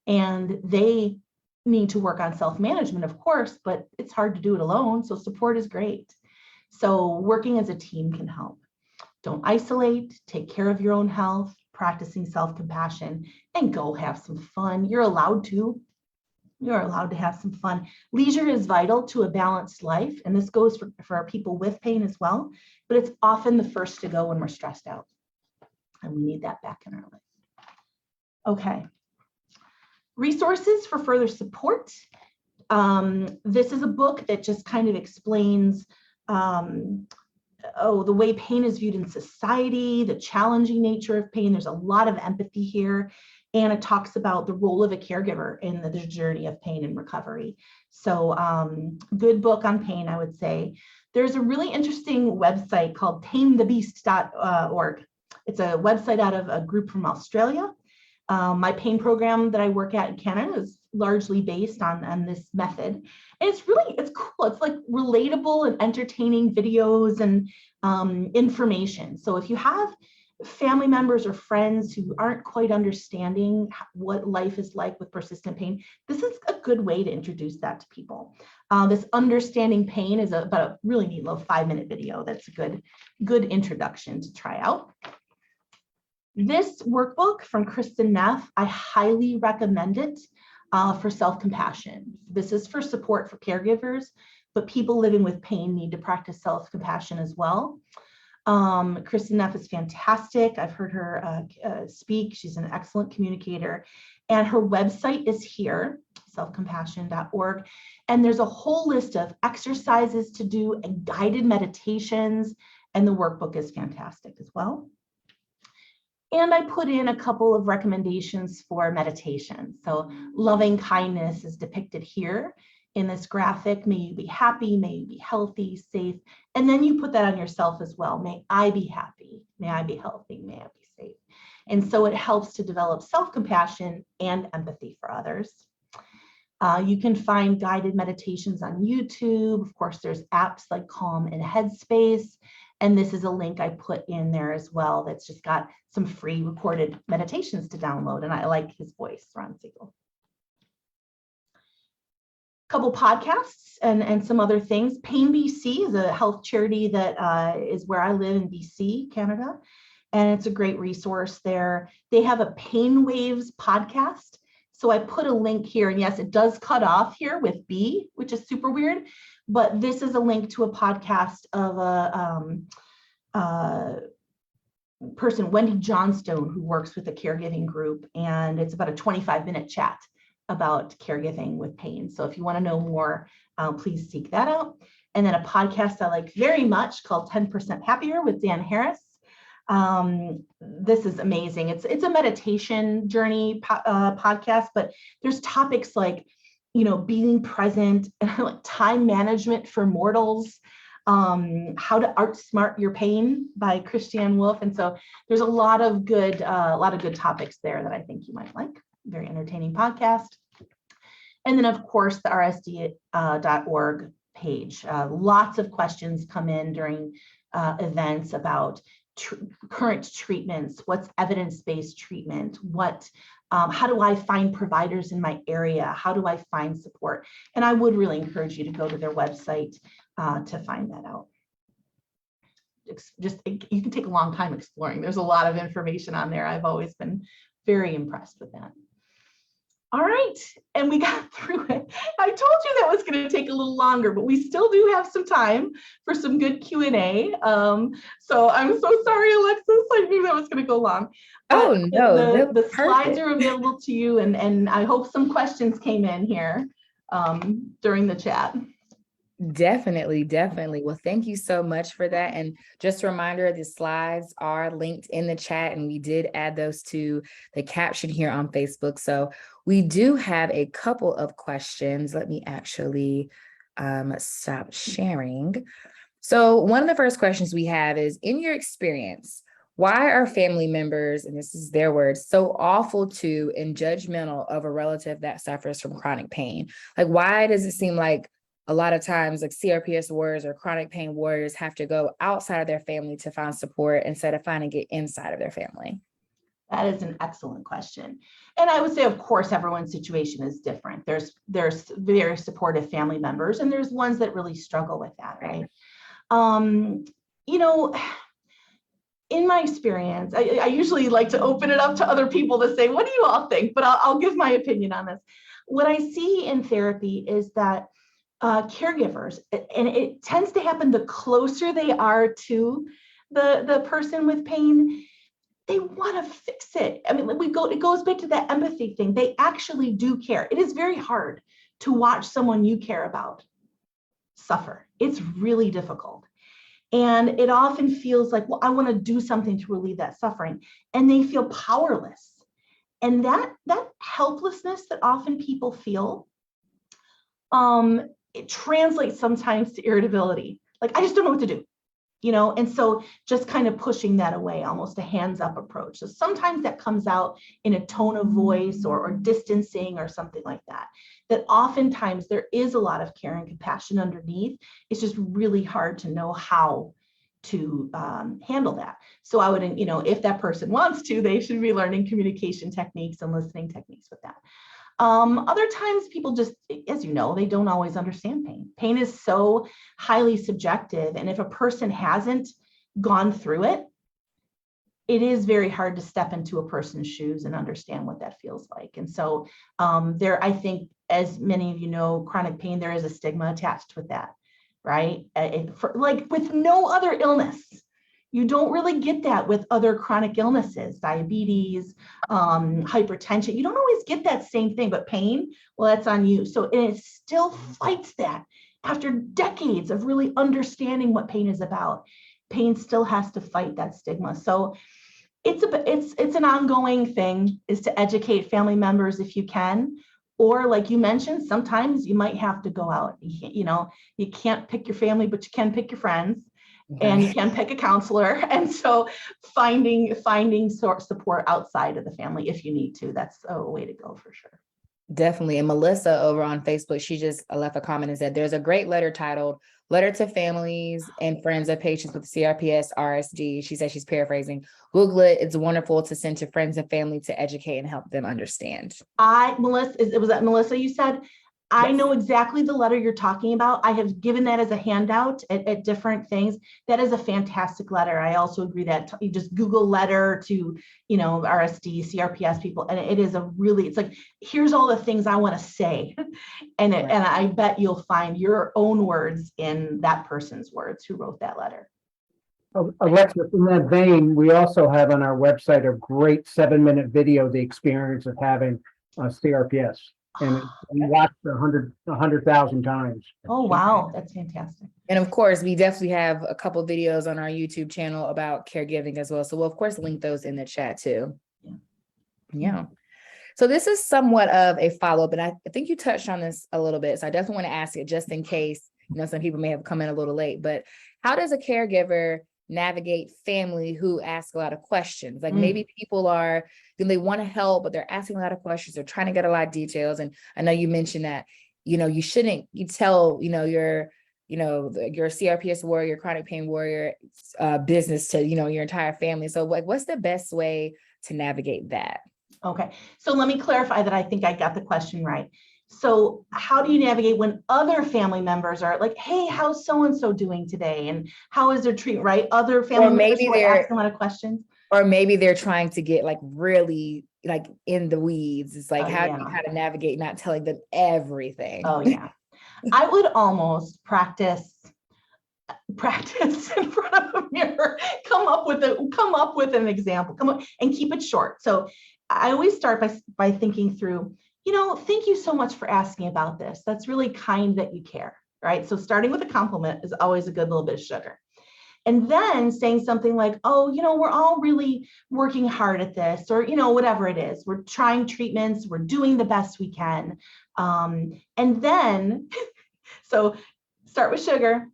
And they need to work on self-management, of course, but it's hard to do it alone. So support is great. So working as a team can help. Don't isolate, take care of your own health, practicing self-compassion, and go have some fun. You're allowed to have some fun. Leisure is vital to a balanced life. And this goes for our people with pain as well, but it's often the first to go when we're stressed out. And we need that back in our life. Okay. Resources for further support. This is a book that just kind of explains the way pain is viewed in society, the challenging nature of pain. There's a lot of empathy here. And it talks about the role of a caregiver in the journey of pain and recovery. So good book on pain, I would say. There's a really interesting website called tamethebeast.org. It's a website out of a group from Australia. My pain program that I work at in Canada is largely based on this method. And it's cool. It's like relatable and entertaining videos and information. So if you have family members or friends who aren't quite understanding what life is like with persistent pain, this is a good way to introduce that to people. This Understanding Pain is about a really neat little 5-minute video. That's a good introduction to try out. This workbook from Kristen Neff, I highly recommend it for self-compassion. This is for support for caregivers, but people living with pain need to practice self-compassion as well. Kristen Neff is fantastic. I've heard her speak. She's an excellent communicator. And her website is here, selfcompassion.org. And there's a whole list of exercises to do and guided meditations. And the workbook is fantastic as well. And I put in a couple of recommendations for meditation. So loving kindness is depicted here in this graphic. May you be happy, may you be healthy, safe. And then you put that on yourself as well. May I be happy, may I be healthy, may I be safe. And so it helps to develop self-compassion and empathy for others. You can find guided meditations on YouTube. Of course, there's apps like Calm and Headspace. And this is a link I put in there as well that's just got some free recorded meditations to download. And I like his voice, Ron Siegel. couple podcasts and some other things. Pain BC is a health charity that is where I live in BC, Canada. And it's a great resource there. They have a Pain Waves podcast. So I put a link here, and yes, it does cut off here with B, which is super weird, but this is a link to a podcast of a person, Wendy Johnstone, who works with a caregiving group, and it's about a 25-minute chat about caregiving with pain. So if you want to know more, please seek that out. And then a podcast I like very much called 10% Happier with Dan Harris. This is amazing. It's a meditation journey podcast, but there's topics like, being present, like time management for mortals, how to outsmart your pain by Christiane Wolf. And so there's a lot of good topics there that I think you might like. Very entertaining podcast. And then of course the RSD.org page. Lots of questions come in during events about current treatments, what's evidence-based treatment, how do I find providers in my area? How do I find support? And I would really encourage you to go to their website to find that out. You can take a long time exploring. There's a lot of information on there. I've always been very impressed with that. All right, and we got through it. I told you that was going to take a little longer, but we still do have some time for some good Q&A. So I'm so sorry, Alexis. I knew that was going to go long. Oh, no, the slides are available to you, and I hope some questions came in here during the chat. Definitely. Well, thank you so much for that. And just a reminder, the slides are linked in the chat, and we did add those to the caption here on Facebook. So we do have a couple of questions. Let me actually stop sharing. So one of the first questions we have is, in your experience, why are family members, and this is their words, so awful to and judgmental of a relative that suffers from chronic pain? Like, why does it seem like a lot of times like CRPS warriors or chronic pain warriors have to go outside of their family to find support instead of finding it inside of their family? That is an excellent question. And I would say, of course, everyone's situation is different. There's very supportive family members, and there's ones that really struggle with that, right? In my experience, I usually like to open it up to other people to say, what do you all think? But I'll give my opinion on this. What I see in therapy is that caregivers, and it tends to happen the closer they are to the person with pain, they want to fix it. I mean, it goes back to that empathy thing. They actually do care. It is very hard to watch someone you care about suffer. It's really difficult. And it often feels like, well, I want to do something to relieve that suffering. And they feel powerless. And that helplessness that often people feel, it translates sometimes to irritability. Like, I just don't know what to do, and so just kind of pushing that away, almost a hands up approach. So sometimes that comes out in a tone of voice or distancing or something like that, that oftentimes there is a lot of care and compassion underneath. It's just really hard to know how to handle that. So I would, if that person wants to, they should be learning communication techniques and listening techniques with that. Other times people just, as you know, they don't always understand pain. Pain is so highly subjective. And if a person hasn't gone through it, it is very hard to step into a person's shoes and understand what that feels like. And so I think, as many of you know, chronic pain, there is a stigma attached with that, right? Like with no other illness. You don't really get that with other chronic illnesses, diabetes, hypertension. You don't always get that same thing, but pain, well, that's on you. So it still fights that after decades of really understanding what pain is about. Pain still has to fight that stigma. So it's an ongoing thing, is to educate family members if you can. Or like you mentioned, sometimes you might have to go out. You can't pick your family, but you can pick your friends. And you can pick a counselor. And so finding support outside of the family if you need to, that's a way to go for sure. Definitely. And Melissa over on Facebook, she just left a comment and said, there's a great letter titled Letter to Families and Friends of Patients with CRPS, RSD. She said, she's paraphrasing. Google it. It's wonderful to send to friends and family to educate and help them understand. Melissa, was that Melissa you said? I Yes. know exactly the letter you're talking about. I have given that as a handout at different things. That is a fantastic letter. I also agree that you just Google letter to, RSD, CRPS people, and it is it's like, here's all the things I want to say. And Right. and I bet you'll find your own words in that person's words who wrote that letter. Alexis, in that vein, we also have on our website a great 7-minute video, the experience of having CRPS. And we watched 100,000 times. Oh, wow. That's fantastic. And of course, we definitely have a couple videos on our YouTube channel about caregiving as well. So we'll of course link those in the chat too. Yeah. So this is somewhat of a follow-up, and I think you touched on this a little bit. So I definitely want to ask it just in case, some people may have come in a little late, but how does a caregiver navigate family who ask a lot of questions? Like maybe people they want to help, but they're asking a lot of questions. They're trying to get a lot of details. And I know you mentioned that, you tell, your CRPS warrior, chronic pain warrior business to, your entire family. So what's the best way to navigate that? Okay, so let me clarify that I think I got the question right. So how do you navigate when other family members are like, hey, how's so-and-so doing today? And how is their treatment, right? Other family members who are asking a lot of questions. Or maybe they're trying to get like really like in the weeds. It's like, how to navigate not telling them everything. Oh yeah. I would almost practice in front of a mirror, come up with an example, and keep it short. So I always start by thinking through, thank you so much for asking about this. That's really kind that you care, right? So starting with a compliment is always a good little bit of sugar. And then saying something like, oh, we're all really working hard at this, or, whatever it is. We're trying treatments, we're doing the best we can. And then, so start with sugar,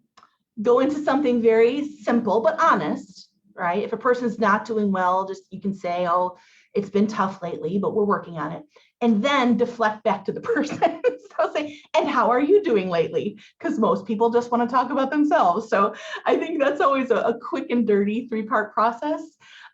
go into something very simple but honest, right? If a person's not doing well, you can say, oh, it's been tough lately, but we're working on it. And then deflect back to the person. So say, and how are you doing lately? Because most people just want to talk about themselves. So I think that's always a quick and dirty 3-part process.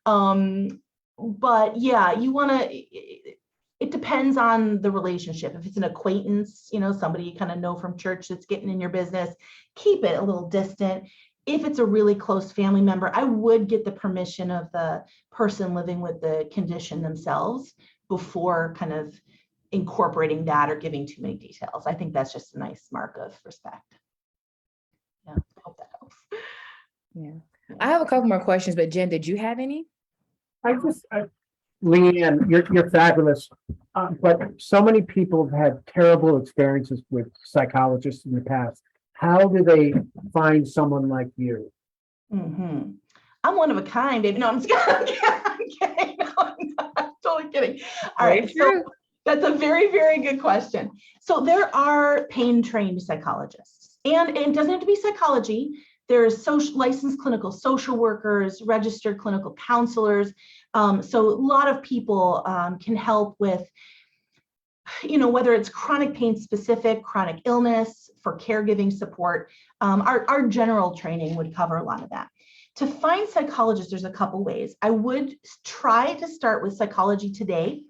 But yeah, it depends on the relationship. If it's an acquaintance, somebody you kind of know from church that's getting in your business, keep it a little distant. If it's a really close family member, I would get the permission of the person living with the condition themselves before kind of incorporating that or giving too many details. I think that's just a nice mark of respect. Yeah, I hope that helps. Yeah. I have a couple more questions, but Jen, did you have any? Leanne, you're fabulous. But so many people have had terrible experiences with psychologists in the past. How do they find someone like you? Mm-hmm. I'm one of a kind, baby. No, I'm just kidding. I'm kidding. No, I'm totally kidding. All right. So that's a very, very good question. So there are pain-trained psychologists, and it doesn't have to be psychology. There's licensed clinical social workers, registered clinical counselors. So a lot of people can help with, whether it's chronic pain specific, chronic illness, for caregiving support. Our general training would cover a lot of that. To find psychologists, there's a couple ways. I would try to start with Psychology Today.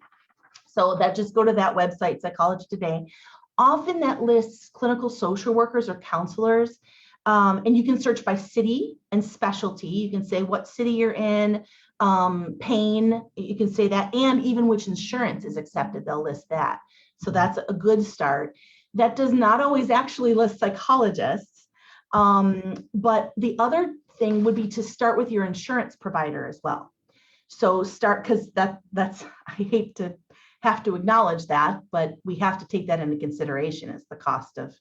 So just go to that website, Psychology Today. Often that lists clinical social workers or counselors. And you can search by city and specialty. You can say what city you're in, pain, you can say that, and even which insurance is accepted, they'll list that. So that's a good start. That does not always actually list psychologists. But the other thing would be to start with your insurance provider as well. So because that's, I hate to have to acknowledge that, but we have to take that into consideration as the cost of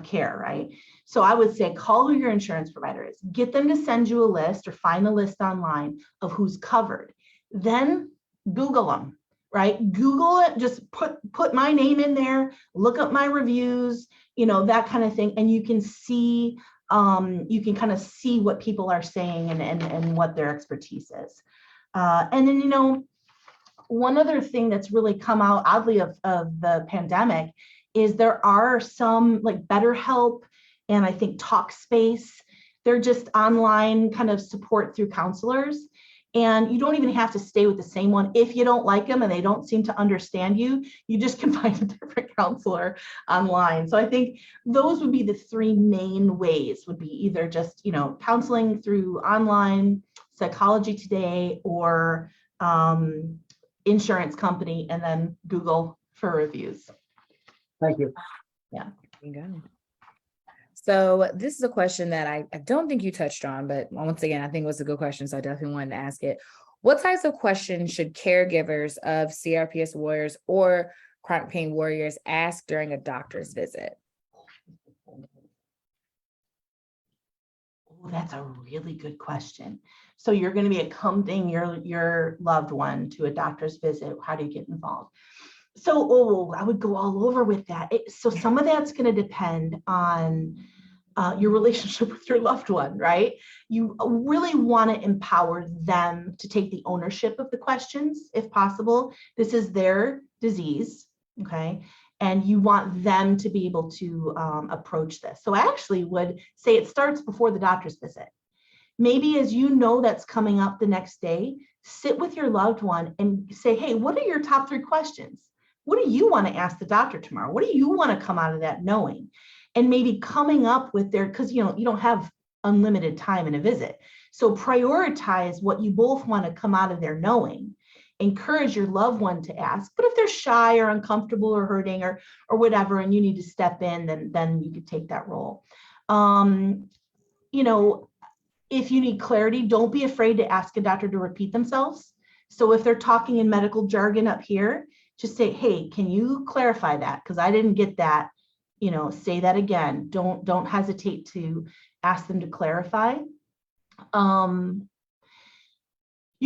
care, right? So I would say call who your insurance provider is, get them to send you a list or find the list online of who's covered. Then Google them, right? Google it, just put my name in there, look up my reviews, that kind of thing. And you can see, you can kind of see what people are saying and what their expertise is. And then, one other thing that's really come out oddly of the pandemic is there are some like BetterHelp and I think Talkspace. They're just online kind of support through counselors. And you don't even have to stay with the same one. If you don't like them and they don't seem to understand you, you just can find a different counselor online. So I think those would be the three main ways, would be either just, counseling through online, Psychology Today, or insurance company, and then Google for reviews. Thank you. There you go. So this is a question that I don't think you touched on, but once again, I think it was a good question. So I definitely wanted to ask it. What types of questions should caregivers of CRPS warriors or chronic pain warriors ask during a doctor's visit? Oh, that's a really good question. So you're going to be accompanying your loved one to a doctor's visit. How do you get involved? So, I would go all over with that. So some of that's going to depend on your relationship with your loved one, right? You really want to empower them to take the ownership of the questions, if possible. This is their disease, okay? And you want them to be able to approach this. So I actually would say it starts before the doctor's visit. Maybe as you know that's coming up the next day, sit with your loved one and say, hey, what are your top 3 questions? What do you want to ask the doctor tomorrow? What do you want to come out of that knowing? And maybe coming up with because you don't have unlimited time in a visit. So prioritize what you both want to come out of there knowing. Encourage your loved one to ask. But if they're shy or uncomfortable or hurting or whatever, and you need to step in, then you could take that role. If you need clarity, don't be afraid to ask a doctor to repeat themselves. So if they're talking in medical jargon up here, just say, hey, can you clarify that? Because I didn't get that. Say that again. Don't hesitate to ask them to clarify. You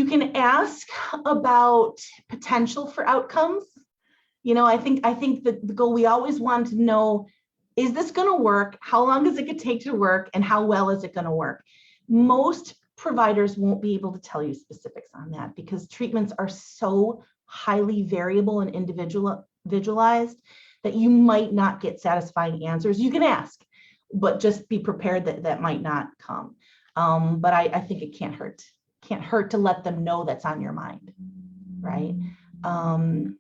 can ask about potential for outcomes. I think that the goal, we always want to know, is this going to work? How long is it going to take to work? And how well is it going to work? Most providers won't be able to tell you specifics on that because treatments are so highly variable and individualized that you might not get satisfying answers. You can ask, but just be prepared that might not come. But I think it can't hurt to let them know that's on your mind, right? And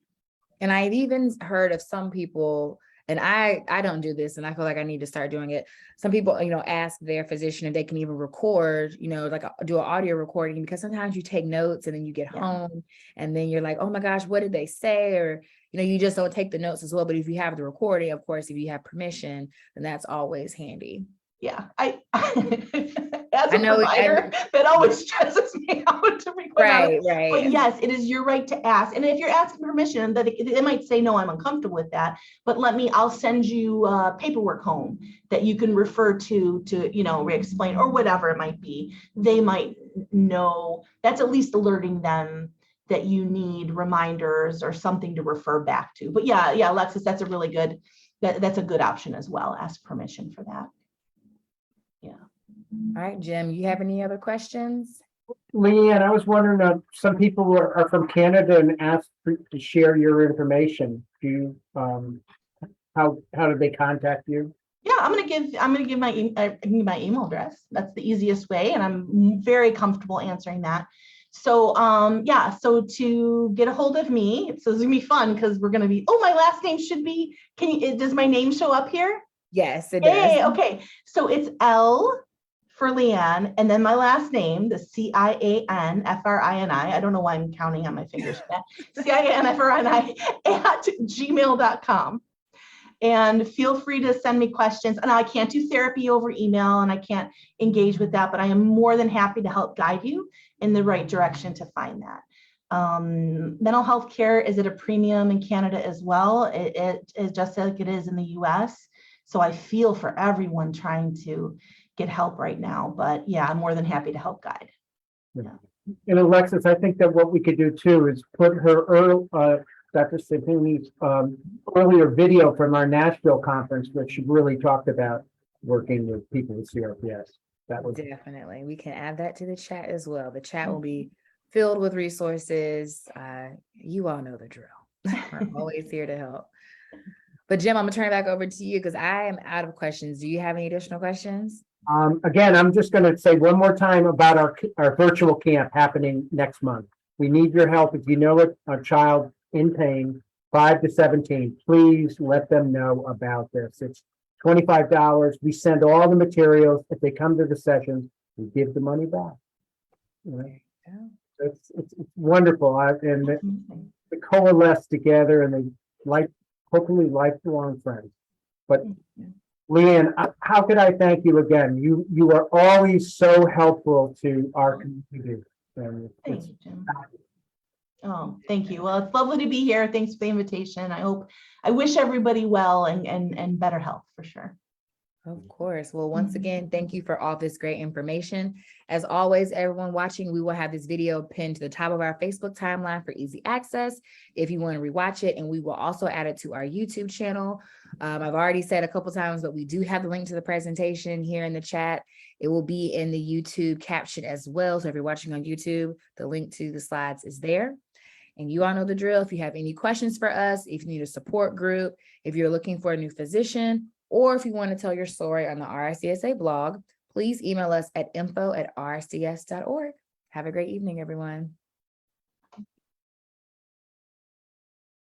I've even heard of some people, and I don't do this, and I feel like I need to start doing it. Some people, ask their physician if they can even record, do an audio recording, because sometimes you take notes and then you get home and then you're like, oh my gosh, what did they say? Or, you just don't take the notes as well. But if you have the recording, of course, if you have permission, then that's always handy. Yeah, as a provider, that always stresses me out to record. Right. But yes, it is your right to ask. And if you're asking permission, that it might say, no, I'm uncomfortable with that, but I'll send you paperwork home that you can refer to re-explain or whatever it might be. They might know. That's at least alerting them that you need reminders or something to refer back to. But yeah, Alexis, that's a really good, that's a good option as well. Ask permission for that. Yeah. All right, Jim, you have any other questions? Leanne, I was wondering, some people are from Canada and asked to share your information. Do you, how did they contact you? Yeah, I'm gonna give my email address. That's the easiest way, and I'm very comfortable answering that. So so to get a hold of me, so it's gonna be fun because we're gonna be, my last name should be, does my name show up here? Yes, it does. Okay, so it's L for Leanne, and then my last name, the Cianfrini. I don't know why I'm counting on my fingers for that. Cianfrini at gmail.com. And feel free to send me questions. And I can't do therapy over email and I can't engage with that, but I am more than happy to help guide you in the right direction to find that. Mental health care is at a premium in Canada as well. It is just like it is in the US. So I feel for everyone trying to get help right now, but yeah, I'm more than happy to help guide. Yeah. And Alexis, I think that what we could do too is put her Dr. Cianfrini's earlier video from our Nashville conference, which she really talked about working with people with CRPS. That was definitely, we can add that to the chat as well. The chat will be filled with resources. You all know the drill. We're always here to help. But Jim, I'm gonna turn it back over to you because I am out of questions. Do you have any additional questions? Again, I'm just going to say one more time about our virtual camp happening next month. We need your help. If you know a child in pain, 5 to 17, please let them know about this. It's $25. We send all the materials. If they come to the sessions, we give the money back. You know, it's wonderful. And they coalesce together and they hopefully lifelong friends. But Leanne, how could I thank you again? You are always so helpful to our community. Thank you, Jim. Oh, thank you. Well, it's lovely to be here. Thanks for the invitation. I wish everybody well and better health for sure. Of course. Well, once again, thank you for all this great information. As always, everyone watching, we will have this video pinned to the top of our Facebook timeline for easy access if you want to rewatch it. And we will also add it to our YouTube channel. I've already said a couple times, but we do have the link to the presentation here in the chat. It will be in the YouTube caption as well. So if you're watching on YouTube, the link to the slides is there. And you all know the drill. If you have any questions for us, if you need a support group, if you're looking for a new physician, or if you want to tell your story on the RSDSA blog, please email us at info@rsds.org. Have a great evening, everyone.